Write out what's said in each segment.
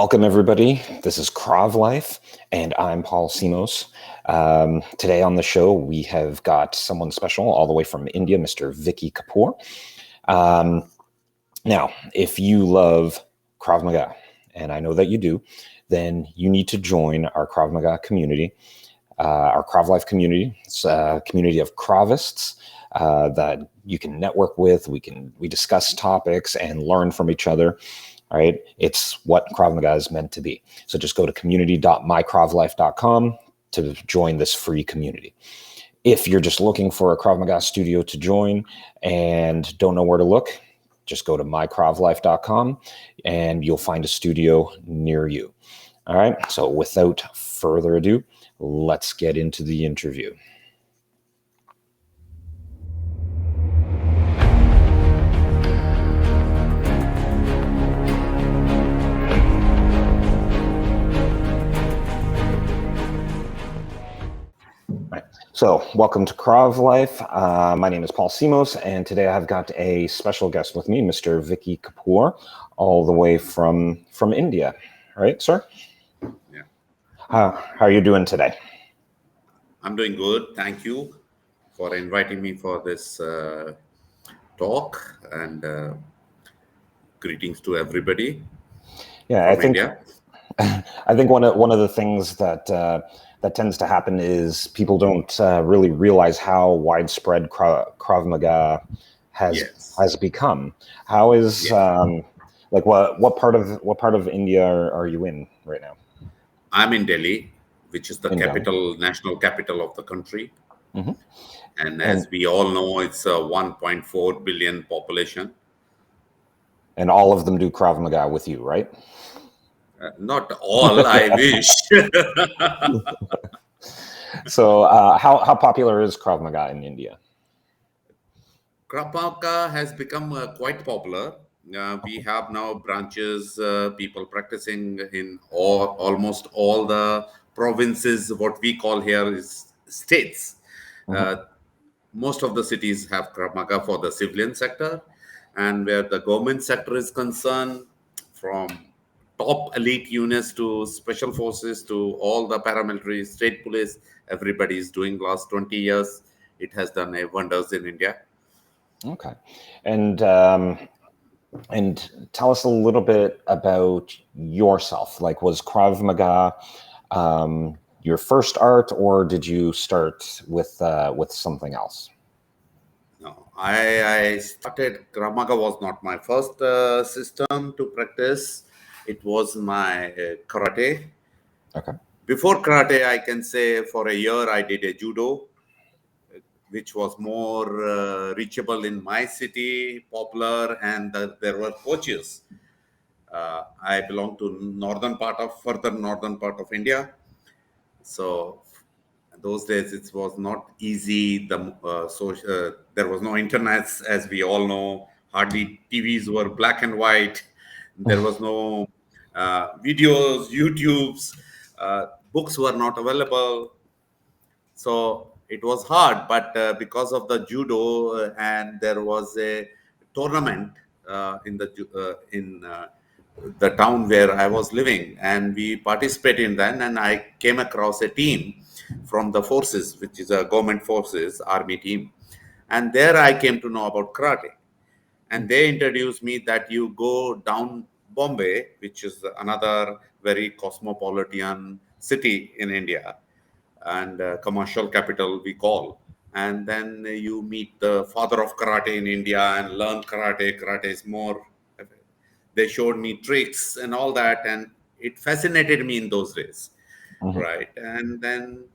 Welcome, everybody. This is Krav Life, and I'm Paul Simos. Today on the show, we have got someone special all the way from India, Mr. Vicky Kapur. Now, if you love Krav Maga, and I know that you do, then you need to join our Krav Maga community, our Krav Life community. It's a community of Kravists that you can network with. We discuss topics and learn from each other. All right, it's what Krav Maga is meant to be. So just go to community.mykravlife.com to join this free community. If you're just looking for a Krav Maga studio to join and don't know where to look, just go to mykravlife.com and you'll find a studio near you. All right, so without further ado, let's get into the interview. So welcome to Krav Life. My name is Paul Simos, and today I've got a special guest with me, Mr. Vicky Kapur, all the way from India. All right, sir? Yeah. How are you doing today? I'm doing good. Thank you for inviting me for this talk, and greetings to everybody. Yeah, from India. I think one of the things that tends to happen is people don't really realize how widespread Krav Maga has become. How is what part of India are you in right now? I'm in Delhi, which is the national capital of the country. Mm-hmm. And as we all know, it's a 1.4 billion population. And all of them do Krav Maga with you, right? Not all, I wish. So how popular is Krav Maga in India? Krav Maga has become quite popular. We have now branches, people practicing in almost all the provinces. What we call here is states. Mm-hmm. Most of the cities have Krav Maga for the civilian sector, and where the government sector is concerned, from top elite units to special forces to all the paramilitary, state police, everybody is doing last 20 years. It has done wonders in India. Okay, and tell us a little bit about yourself. Like, was Krav Maga your first art, or did you start with something else? No, I started. Krav Maga was not my first system to practice. It was my karate. Okay. Before karate, I can say for a year I did a judo, which was more reachable in my city, popular, and there were coaches. I belong to further northern part of India. So those days it was not easy. There was no internet, as we all know. Hardly TVs were black and white. There was no videos, YouTubes. Books were not available. So it was hard, but because of the judo and there was a tournament in the town where I was living, and we participated in that, and I came across a team from the forces, which is a government forces army team, and there I came to know about karate, and they introduced me that you go down Bombay, which is another very cosmopolitan city in India and commercial capital we call, and then you meet the father of karate in India and learn karate. Karate is more, they showed me tricks and all that, and it fascinated me in those days. Mm-hmm. Right, and then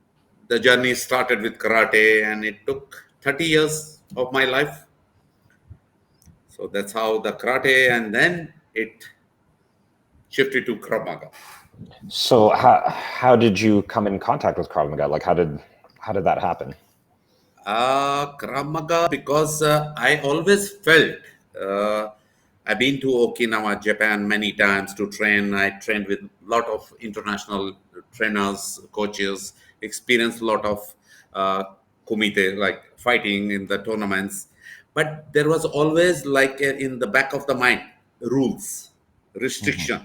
the journey started with karate, and it took 30 years of my life. So that's how the karate, and then it shifted to Krav Maga. So how did you come in contact with Krav Maga? Like, how did that happen? Krav Maga, because I always felt I've been to Okinawa, Japan many times to train. I trained with a lot of international trainers, coaches, experienced a lot of kumite, like fighting in the tournaments. But there was always like in the back of the mind, rules, restriction. Mm-hmm.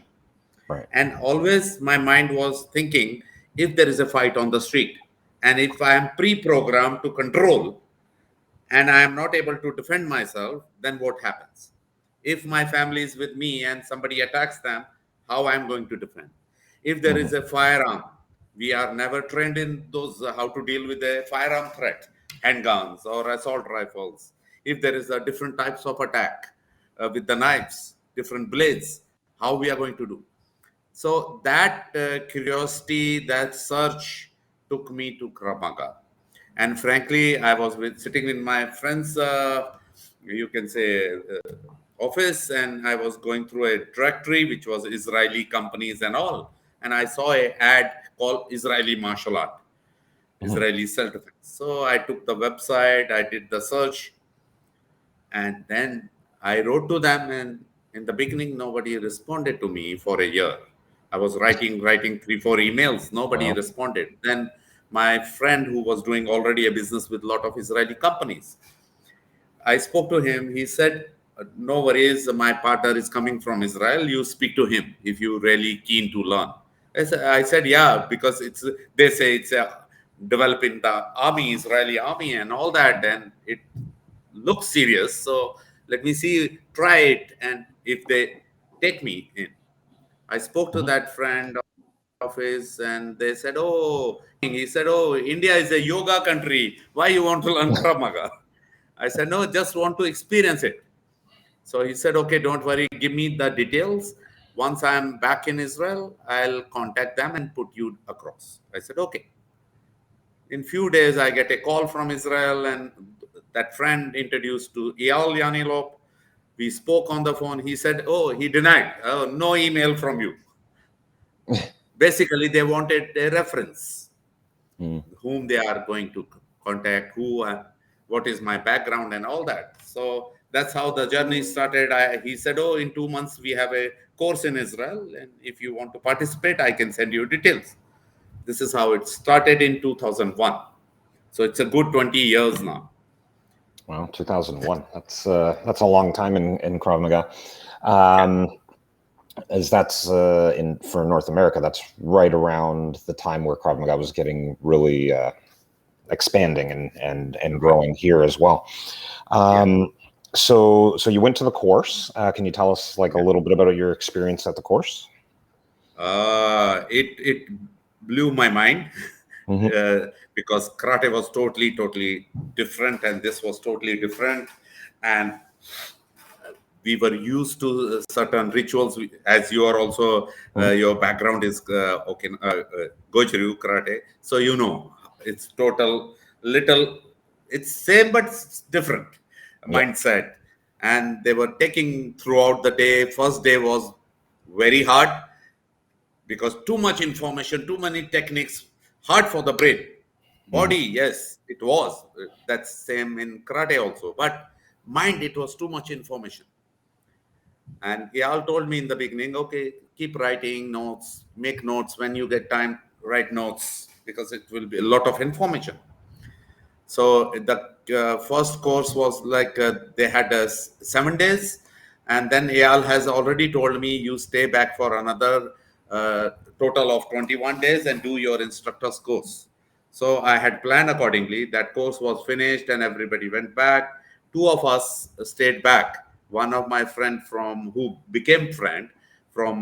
Right. And always my mind was thinking, if there is a fight on the street, and if I am pre-programmed to control, and I am not able to defend myself, then what happens? If my family is with me and somebody attacks them, how I am going to defend? If there is Hmm. a firearm, we are never trained in those how to deal with a firearm threat, handguns or assault rifles. If there is a different types of attack with the knives, different blades, how we are going to do? So that curiosity, that search took me to Krav Maga. And frankly, I was sitting in my friend's, you can say, office, and I was going through a directory which was Israeli companies and all. And I saw a ad called Israeli martial art, Hmm. Israeli self-defense. So I took the website, I did the search, and then I wrote to them, and in the beginning, nobody responded to me for a year. I was writing 3, 4 emails. Nobody Wow. responded. Then my friend, who was doing already a business with a lot of Israeli companies, I spoke to him. He said, "No worries. My partner is coming from Israel. You speak to him if you're really keen to learn." I said, "Yeah, because it's they say it's developing the army, Israeli army, and all that, and it looks serious. So let me see, try it, and if they take me in." I spoke to Hmm. that friend of his, and they said, "Oh," he said, "Oh, India is a yoga country. Why you want to learn Krav Maga?" I said, "No, just want to experience it." So he said, "Okay, don't worry. Give me the details. Once I'm back in Israel, I'll contact them and put you across." I said, "Okay." In few days, I get a call from Israel, and that friend introduced to Eyal Yanilov. We spoke on the phone. He said, "Oh, he denied. Oh, no email from you." Basically, they wanted a reference, Mm. whom they are going to contact, what is my background, and all that. So that's how the journey started. He said, "Oh, in 2 months we have a course in Israel, and if you want to participate, I can send you details." This is how it started in 2001. So it's a good 20 years now. Well, 2001. That's a long time in Krav Maga. Yeah. As that's in for North America, that's right around the time where Krav Maga was getting really expanding and Right. growing here as well. Yeah. So you went to the course. Can you tell us like a Yeah. little bit about your experience at the course? It blew my mind Hmm. uh, because karate was totally different, and this was totally different, and we were used to certain rituals. As you are also your background is okay, Goju karate, so it's total little. It's same but different Yeah. mindset, and they were taking throughout the day. First day was very hard because too much information, too many techniques, hard for the brain. Hmm. Body, yes, it was. That's same in karate also. But mind, it was too much information. And he all told me in the beginning, okay, keep writing notes, make notes when you get time, write notes because it will be a lot of information. So the first course was like they had 7 days, and then Eyal has already told me you stay back for another uh, total of 21 days and do your instructor's course. So I had planned accordingly. That course was finished, and everybody went back. Two of us stayed back. One of my friend from who became friend from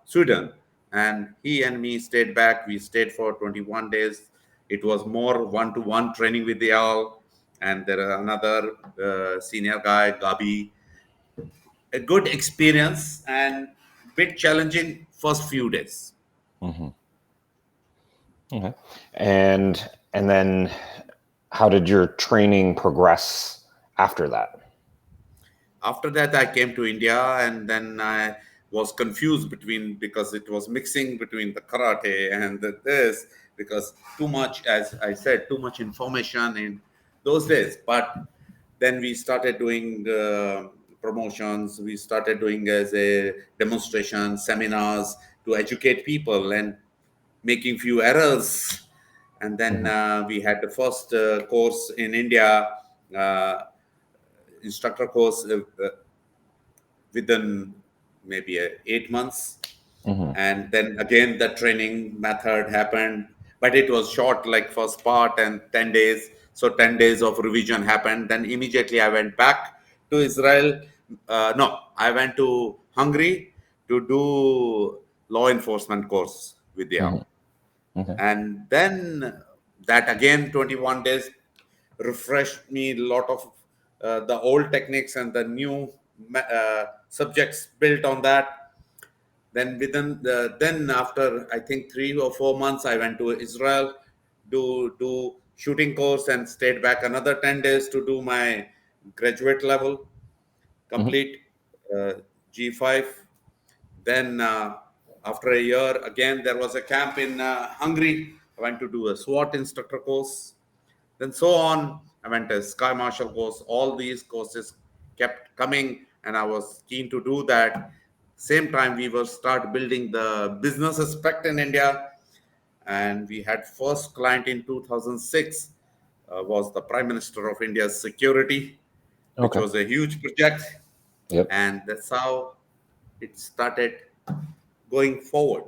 Sweden, and he and me stayed back. We stayed for 21 days. It was more one-to-one training with the owl, and there are another senior guy, Gabi. A good experience and bit challenging first few days. Hmm. Okay. And then how did your training progress after that? After that, I came to India, and then I was confused between because it was mixing between the karate and this because too much, as I said, too much information in those days. But then we started doing promotions. We started doing as a demonstration seminars to educate people and making few errors. And then Hmm. we had the first course in India, uh, instructor course within maybe 8 months. And then again the training method happened, but it was short, like first part and 10 days. So 10 days of revision happened, then immediately I went back to Israel. No, I went to Hungary to do law enforcement course with the Hmm. Okay. and then that again 21 days refreshed me a lot of the old techniques and the new subjects built on that. Then then after I think 3 or 4 months, I went to Israel, do shooting course, and stayed back another 10 days to do my graduate level, Hmm. complete G5. Then after a year, again there was a camp in Hungary. I went to do a SWAT instructor course. Then so on, I went to Sky Marshal course. All these courses kept coming, and I was keen to do that. Same time, we were start building the business aspect in India, and we had first client in 2006 was the Prime Minister of India's security, which Okay. was a huge project, Yep. and that's how it started going forward.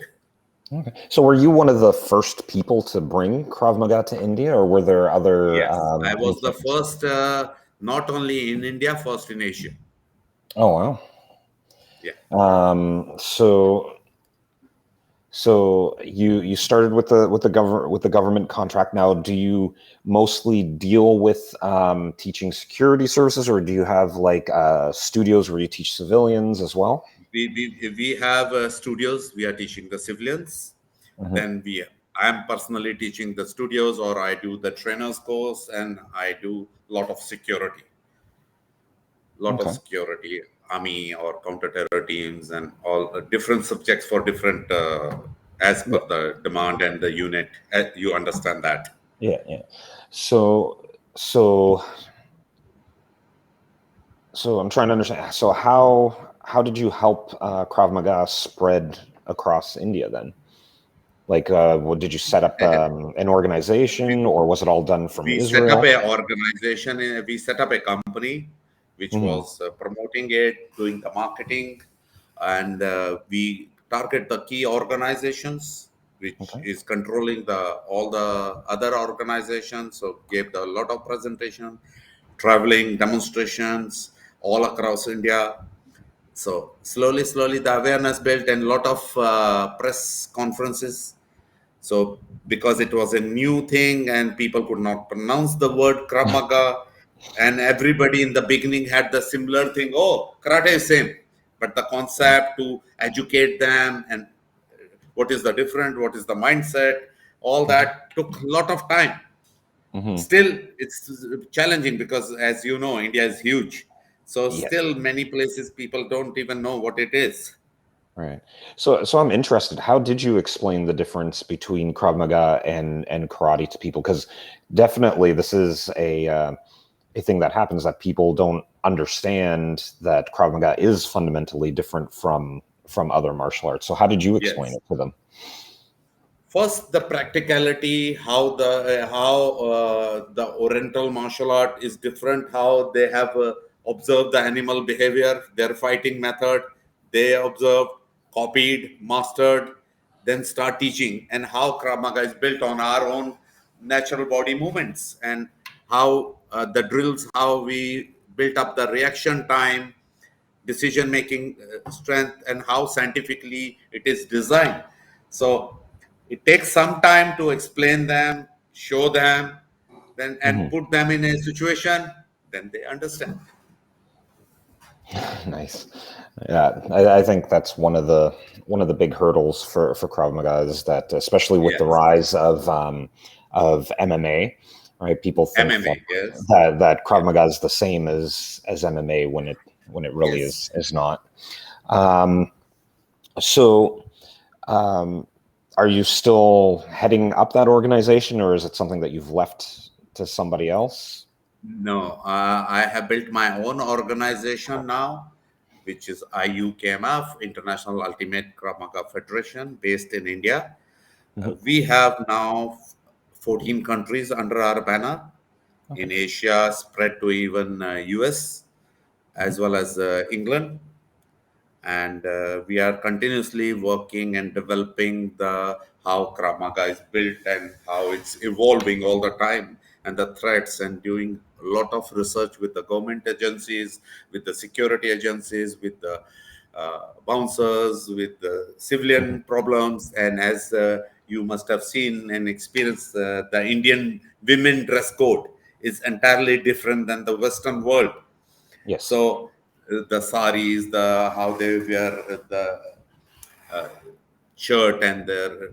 Okay. So were you one of the first people to bring Krav Maga to India, or were there other Yes, I was the influences? first, not only in India, first in Asia. Oh wow. Yeah. So you started with the government contract. Now, do you mostly deal with teaching security services, or do you have like studios where you teach civilians as well? We have studios. We are teaching the civilians. Hmm. Then I am personally teaching the studios, or I do the trainers course, and I do lot of Okay. security, army or counter-terror teams, and all different subjects for different as Yeah. per the demand and the unit. You understand that? Yeah. Yeah. So so so I'm trying to understand. So how did you help Krav Maga spread across India then? Like, did you set up an organization, or was it all done from We set up Israel? a organization. We set up a company which Hmm. was promoting it, doing the marketing, and we target the key organizations which Okay. is controlling the all the other organizations. So gave the lot of presentation, traveling demonstrations all across India. So slowly the awareness built, and lot of press conferences. So because it was a new thing and people could not pronounce the word Krav Maga, and everybody in the beginning had the similar thing. Oh, karate is same, but the concept to educate them and what is the different, what is the mindset, all Hmm. that took a lot of time. Hmm. Still, it's challenging because, as you know, India is huge. So Yes. still, many places people don't even know what it is. Right. So I'm interested. How did you explain the difference between Krav Maga and karate to people? Because definitely this is a thing that happens, that people don't understand that Krav Maga is fundamentally different from other martial arts. So how did you explain Yes. it to them? First, the practicality, how the Oriental martial art is different, how they have observed the animal behavior, their fighting method, they observed, copied, mastered, then start teaching, and how Krav Maga is built on our own natural body movements, and how the drills, how we built up the reaction time, decision making strength, and how scientifically it is designed. So it takes some time to explain them, show them, then and Hmm. put them in a situation, then they understand. Nice. Yeah, I think that's one of the big hurdles for Krav Maga, is that, especially with the Yes. rise of MMA, right? People think MMA, yes. that Yeah. Krav Maga is the same as MMA, when it really Yes. is not. Um, so, um, are you still heading up that organization, or is it something that you've left to somebody else? No, I have built my own organization now, which is IUKMF, International Ultimate Krav Maga Federation, based in India. Mhm. We have now 14 countries under our banner Okay. in Asia, spread to even US Mhm. as well as England. and we are continuously working and developing the how Krav Maga is built and how it's evolving all the time, and the threats, and doing a lot of research with the government agencies, with the security agencies, with the bouncers, with the Mhm. civilian problems. And as you must have seen and experienced, the Indian women dress code is entirely different than the Western world. Yes. So the saris, the how they wear the uh, shirt and their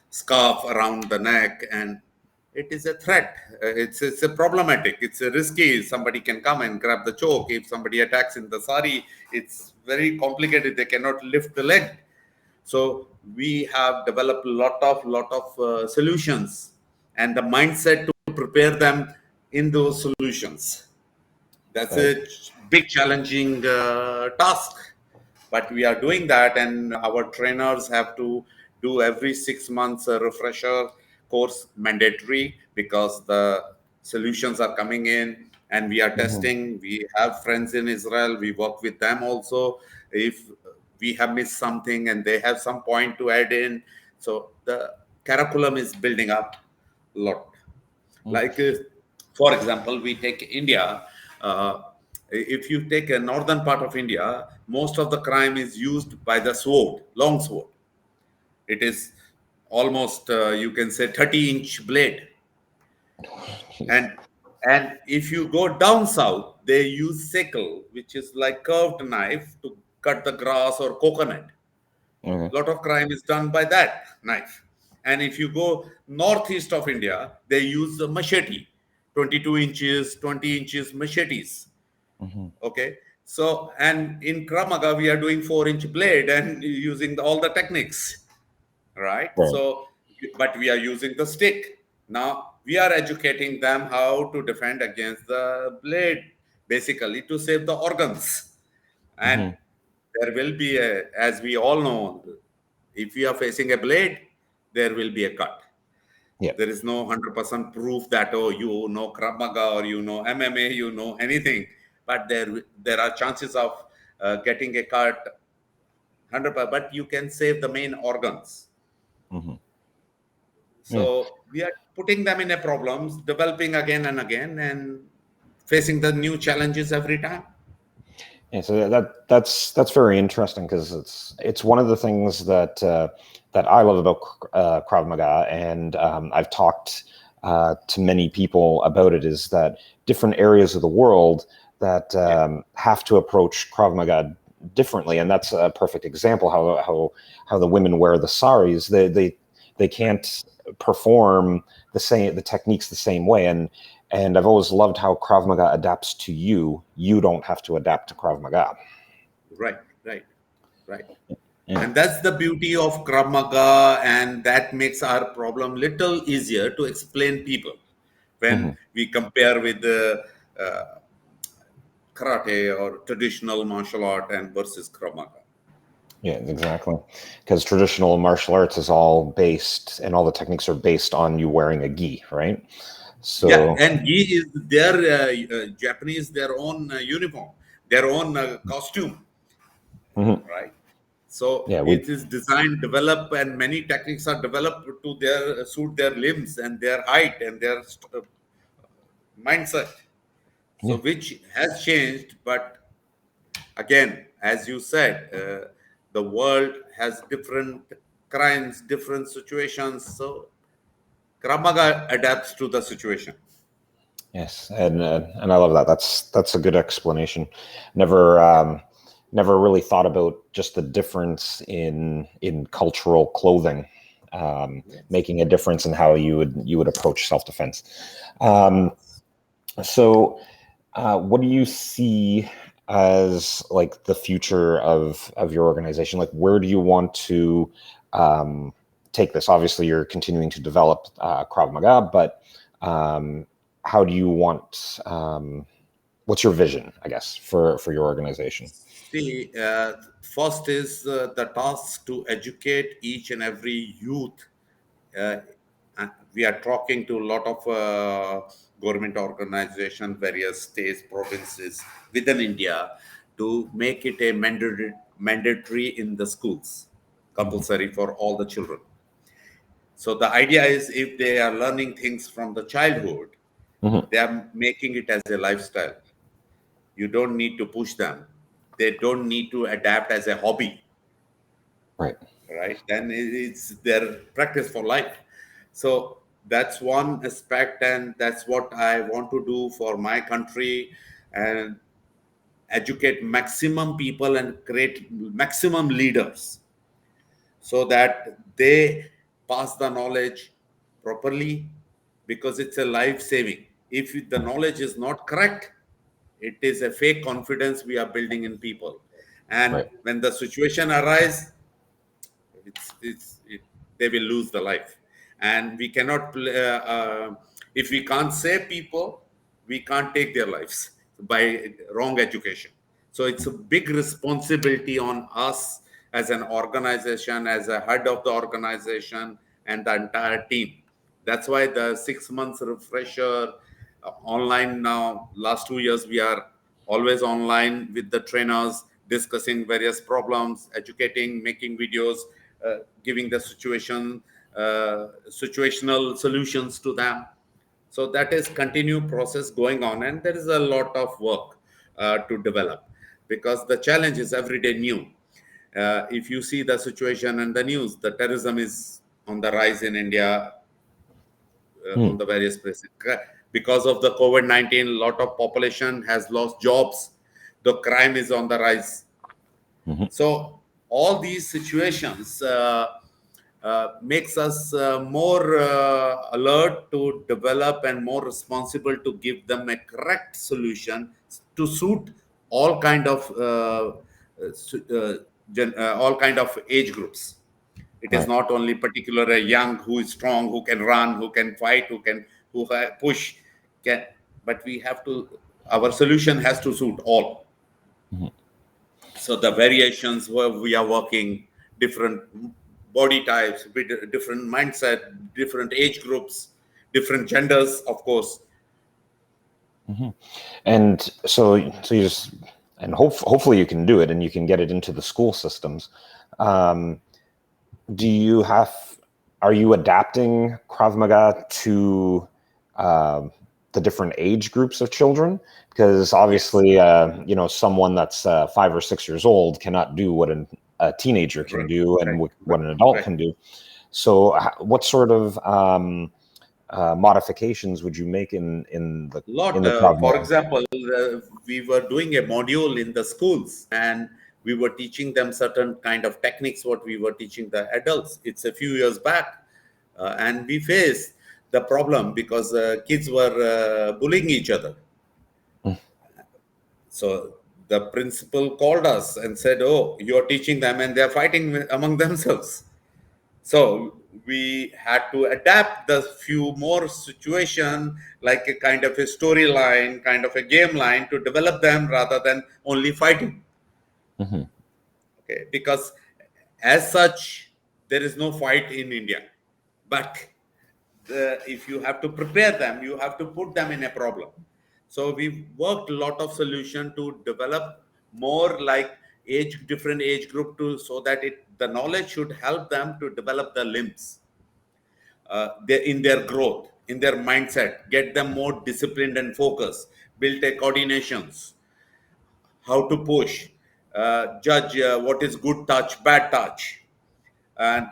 scarf around the neck, and it is a threat. It's a problematic. It's a risky. Somebody can come and grab the choke. If somebody attacks in the sari, it's very complicated. They cannot lift the leg. So we have developed a lot of solutions and the mindset to prepare them in those solutions. That's Right. a big challenging task, but we are doing that, and our trainers have to do every 6 months a refresher course mandatory, because the solutions are coming in and we are Mhm. testing. We have friends in Israel, we work with them also. If we have missed something and they have some point to add in, so the curriculum is building up a lot. Mm. Like, for example, we take India. Uh, if you take a northern part of India, most of the crime is used by the sword, long sword. It is almost, you can say, 30-inch blade. Jeez. And if you go down south, they use sickle, which is like curved knife to cut the grass or coconut. Okay. Lot of crime is done by that knife. And if you go northeast of India, they use the machete, 22 inches, 20 inches machetes. Mhm. Okay. So, and in Krav Maga, we are doing 4-inch blade and using all the techniques, right? Right. So, but we are using the stick. Now, we are educating them how to defend against the blade, basically to save the organs. And Mhm. there will be a, as we all know, if you are facing a blade, there will be a cut. Yeah. There is no 100% proof that, oh, you know Krav Maga or you know MMA, you know anything, but there are chances of getting a cut 100%, but you can save the main organs. Mhm. Yeah. So we are putting them in a problems, developing again and again, and facing the new challenges every time. Yeah, so that's very interesting because it's one of the things that I love about Krav Maga, and I've talked to many people about it. Is that different areas of the world that Yeah. have to approach Krav Maga differently, and that's a perfect example how the women wear the saris. They Right. can't perform the techniques the same way, and I've always loved how Krav Maga adapts to you. You don't have to adapt to Krav Maga. Right. Right. Right. Yeah. And that's the beauty of Krav Maga, and that makes our problem little easier to explain people when Mhm. we compare with the karate or traditional martial art and versus Krav Maga. Yeah, exactly. Because traditional martial arts is all based, and all the techniques are based on you wearing a gi, right? Yeah, So, and gi is their Japanese, their own uniform, their own costume, mhm. right? So Yeah, it is designed, developed, and many techniques are developed to their suit their limbs and their height and their mindset. So yeah, which has changed, but again, as you said, the world has different crimes, different situations. So Krav Maga adapts to the situation. yes, and I love that. That's a good explanation. Never Yeah. never really thought about just the difference in cultural clothing, Yes. making a difference in how you would approach self defense. Um, Yes. so, what do you see as like the future of your organization? Like, where do you want to um, take this? Obviously, you're continuing to develop Krav Maga, but um, how do you want? What's your vision, I guess, for your organization? See, first is the task to educate each and every youth. Uh, we are talking to a lot of government organizations, various states, provinces within India, to make it a mandatory in the schools, compulsory for all the children. So the idea is if they are learning things from the childhood, they are making it as a lifestyle. You don't need to push them. They don't need to adapt as a hobby, Right. right? Then it's their practice for life. So that's one aspect, and that's what I want to do for my country, and educate maximum people and create maximum leaders so that they pass the knowledge properly, because it's a life saving. If the knowledge is not correct, it is a fake confidence we are building in people. And Right. when the situation arises, they will lose the life. And we cannot if we can't save people, we can't take their lives by wrong education. So it's a big responsibility on us as an organization, as a head of the organization, and the entire team. That's why the 6 months refresher online now. Last 2 years we are always online with the trainers, discussing various problems, educating, making videos, giving the situational solutions to them. So that is continued process going on, and there is a lot of work to develop, because the challenge is every day new. If you see the situation and the news, the terrorism is on the rise in India, on the various places. Because of the COVID-19, a lot of population has lost jobs. The crime is on the rise. So all these situations makes us more alert to develop and more responsible to give them a correct solution to suit all kind of all kind of age groups. It is Right. not only particular a young who is strong, who can run, who can fight, push, can, but we have to. Our solution has to suit all. So the variations where we are working, different body types, different mindset, different age groups, different genders, of course. And so you just, and hopefully you can do it and you can get it into the school systems. Do you have, are you adapting Krav Maga to the different age groups of children? Because obviously, someone that's 5 or 6 years old cannot do what a teenager can do and what an adult can do. So what sort of modifications would you make in the Krav For Maga? example, we were doing a module in the schools, and we were teaching them certain kind of techniques what we were teaching the adults. It's a few years back, and we faced the problem because kids were bullying each other. So the principal called us and said, "Oh, you're teaching them and they're fighting among themselves." So we had to adapt the few more situation, like a kind of a storyline, kind of a game line, to develop them rather than only fighting. Okay, because as such, there is no fight in India. But if you have to prepare them, you have to put them in a problem. So we worked a lot of solution to develop more like different age group, to so that the knowledge should help them to develop the limbs in their growth, in their mindset, get them more disciplined and focused, build a coordinations, how to push, judge what is good touch, bad touch, and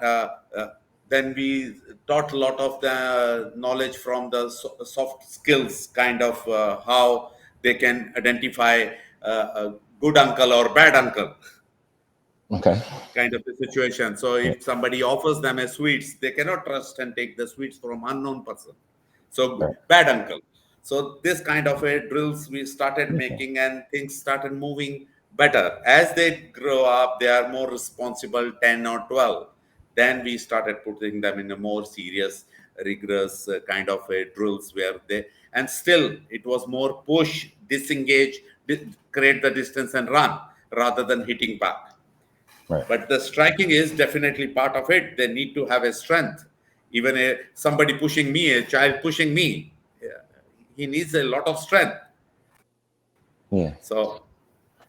then we taught a lot of the knowledge from the soft skills, kind of how they can identify a good uncle or bad uncle, Okay. kind of a situation. So if somebody offers them a sweets, they cannot trust and take the sweets from unknown person. So Right. bad uncle. So this kind of a drills we started making, and things started moving better. As they grow up, they are more responsible, 10 or 12. Then we started putting them in a more serious, rigorous kind of a drills where they, and still it was more push, disengage, create the distance and run rather than hitting back. Right. But the striking is definitely part of it. They need to have a strength. Even somebody pushing me, a child pushing me, he needs a lot of strength. Yeah. So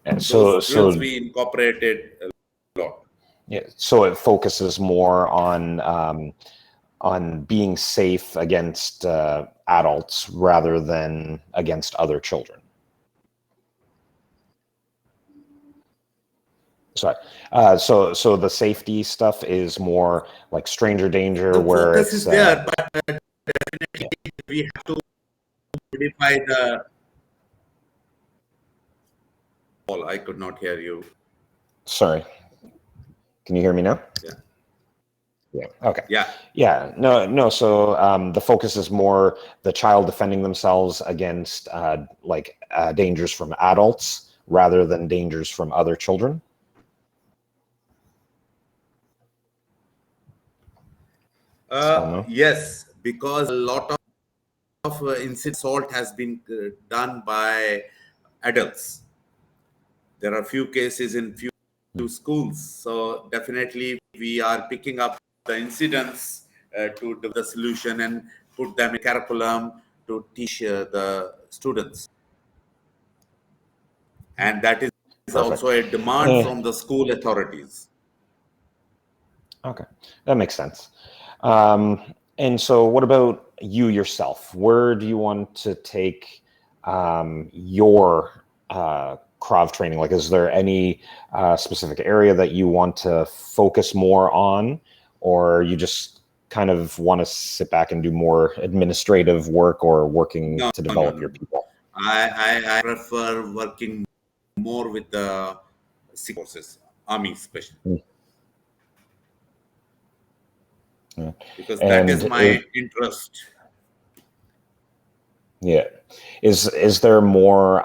And Those drills we incorporated a lot. yeah, so it focuses more on being safe against adults rather than against other children. Sorry. So the safety stuff is more like stranger danger, The where focus it's is there, but definitely we have to modify the. Paul, I could not hear you. sorry. Can you hear me now? Yeah. Yeah. Okay. Yeah. Yeah. No. So the focus is more the child defending themselves against dangers from adults rather than dangers from other children. Still no. Yes, because a lot of incident assault has been done by adults. There are few cases in few schools, so definitely we are picking up the incidents to do the solution and put them in curriculum to teach the students, and that is Perfect. also a demand from the school authorities. Okay, that makes sense. And so, what about you yourself? Where do you want to take your Krav training? Like, is there any specific area that you want to focus more on, or you just kind of want to sit back and do more administrative work or working No, to no, no, develop no, your no. people? I prefer working more with the forces, army especially, Yeah. because that is And my interest. yeah, is there more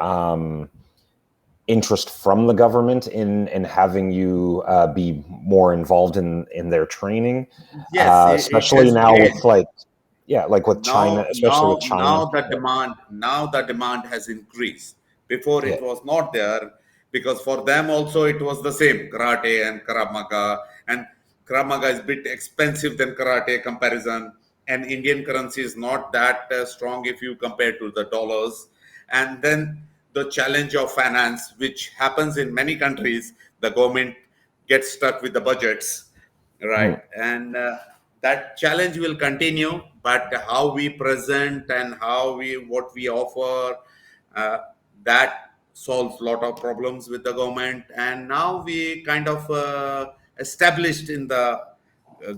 interest from the government in having you be more involved in their training, Yes, it especially is now great. with with China, especially with China. Now the demand has increased. Before Yeah, it was not there, because for them also it was the same karate and Krav Maga, and Krav Maga is a bit expensive than karate comparison, and Indian currency is not that strong if you compare to the dollars, and then the challenge of finance, which happens in many countries, the government gets stuck with the budgets, right? mm, And that challenge will continue, but how we present and how we what we offer, uh, that solves a lot of problems with the government. And now we kind of established in the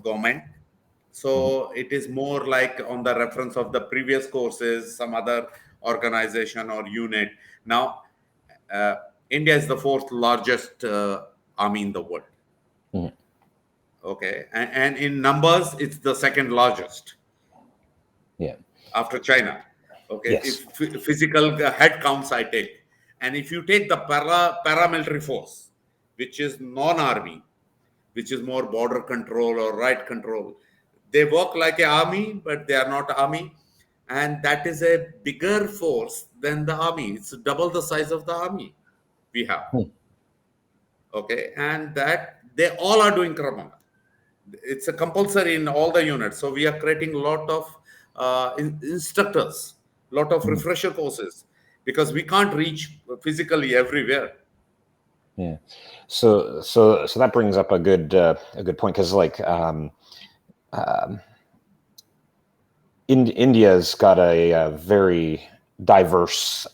government, mhm. so it is more like on the reference of the previous courses, some other organization or unit. Now uh, India is the fourth largest army in the world. Mhm. Okay, and in numbers, it's the second largest Yeah. after China. Okay, Yes. if physical head counts I take, and if you take the paramilitary force, which is non-army, which is more border control or right control, they work like an army, but they are not army, and that is a bigger force than the army. It's double the size of the army we have. Hmm. Okay, and that they all are doing Krav Maga. It's a compulsory in all the units, so we are creating a lot of instructors, lot of Mhm. refresher courses, because we can't reach physically everywhere. Yeah. So that brings up a good point, because India's got a very diverse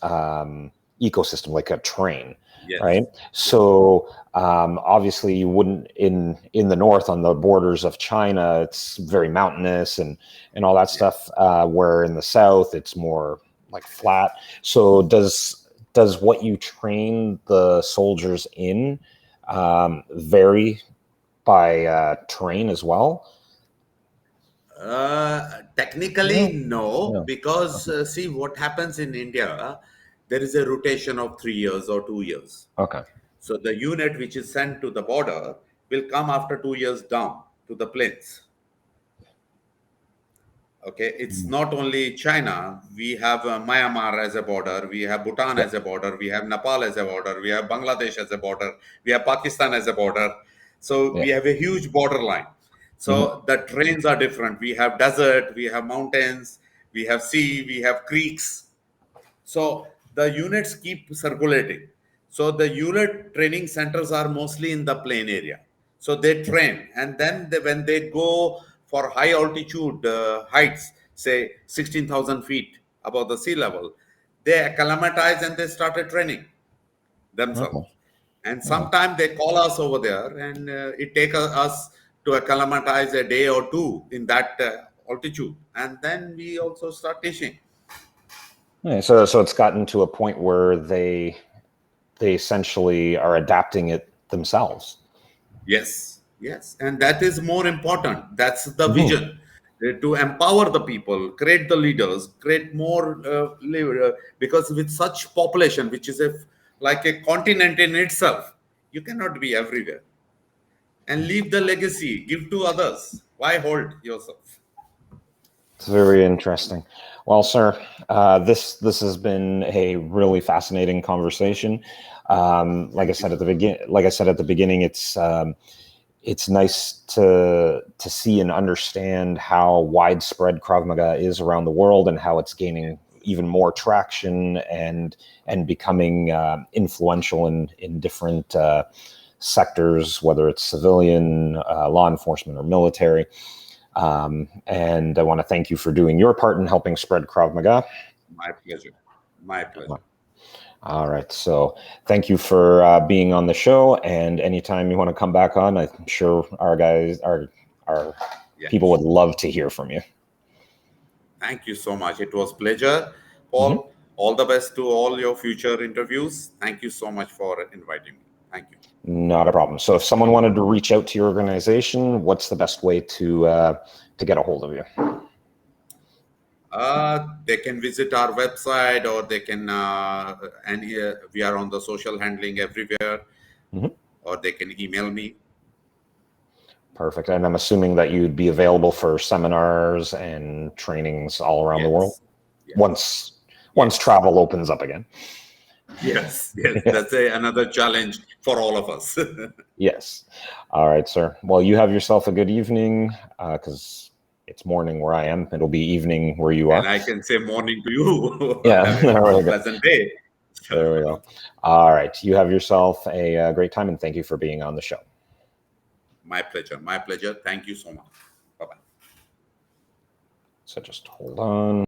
ecosystem, like a train, Yes, right? yes, So obviously, you wouldn't in the north on the borders of China. It's very mountainous and all that yes. stuff. Where in the south, it's more like flat. So does what you train the soldiers in vary by terrain as well? Technically, No, no, no. because Okay. see what happens in India, there is a rotation of 3 years or 2 years. Okay. So the unit which is sent to the border will come after 2 years down to the plains. Okay, it's Mm. not only China. We have Myanmar as a border, we have Bhutan Yeah. as a border, we have Nepal as a border, we have Bangladesh as a border, we have Pakistan as a border. So Yeah. we have a huge borderline. Mhm. So the trains are different. We have desert, we have mountains, we have sea, we have creeks. So the units keep circulating. So the unit training centers are mostly in the plain area. So they train, and then when they go for high altitude heights, say 16,000 feet above the sea level, they acclimatize and they started training themselves. Okay. And Yeah. sometimes they call us over there, and it takes us to acclimatize a day or two in that altitude, and then we also start teaching. Yeah, so it's gotten to a point where they essentially are adapting it themselves. Yes, yes, and that is more important. That's the Mhm. vision, to empower the people, create the leaders, create more because with such population, which is like a continent in itself, you cannot be everywhere and leave the legacy, give to others. Why hold yourself? It's very interesting. Well, sir, this has been a really fascinating conversation. Like I Thank you said at so the much. beginning, it's nice to see and understand how widespread Krav Maga is around the world and how it's gaining even more traction and becoming influential in different sectors, whether it's civilian, law enforcement, or military. And I want to thank you for doing your part in helping spread Krav Maga. My pleasure. My pleasure. All right. So thank you for being on the show. And anytime you want to come back on, I'm sure our people Yes. would love to hear from you. Thank you so much. It was pleasure, Mhm. Paul. All the best to all your future interviews. Thank you so much for inviting me. Thank you. Not a problem. So if someone wanted to reach out to your organization, what's the best way to get a hold of you? They can visit our website, or they can, and we are on the social handling everywhere, Mhm. or they can email me. Perfect. And I'm assuming that you'd be available for seminars and trainings all around the world Yes. Yes. once Yes. travel opens up again. Yes. Yes. Yeah. That's another challenge for all of us. Yes. All right, sir. Well, you have yourself a good evening, because it's morning where I am. It'll be evening where you And are. I can say morning to you. Yeah, Have a there we go. pleasant day. There we go. All right. You have yourself a great time, and thank you for being on the show. My pleasure. My pleasure. Thank you so much. Bye bye. So just hold on.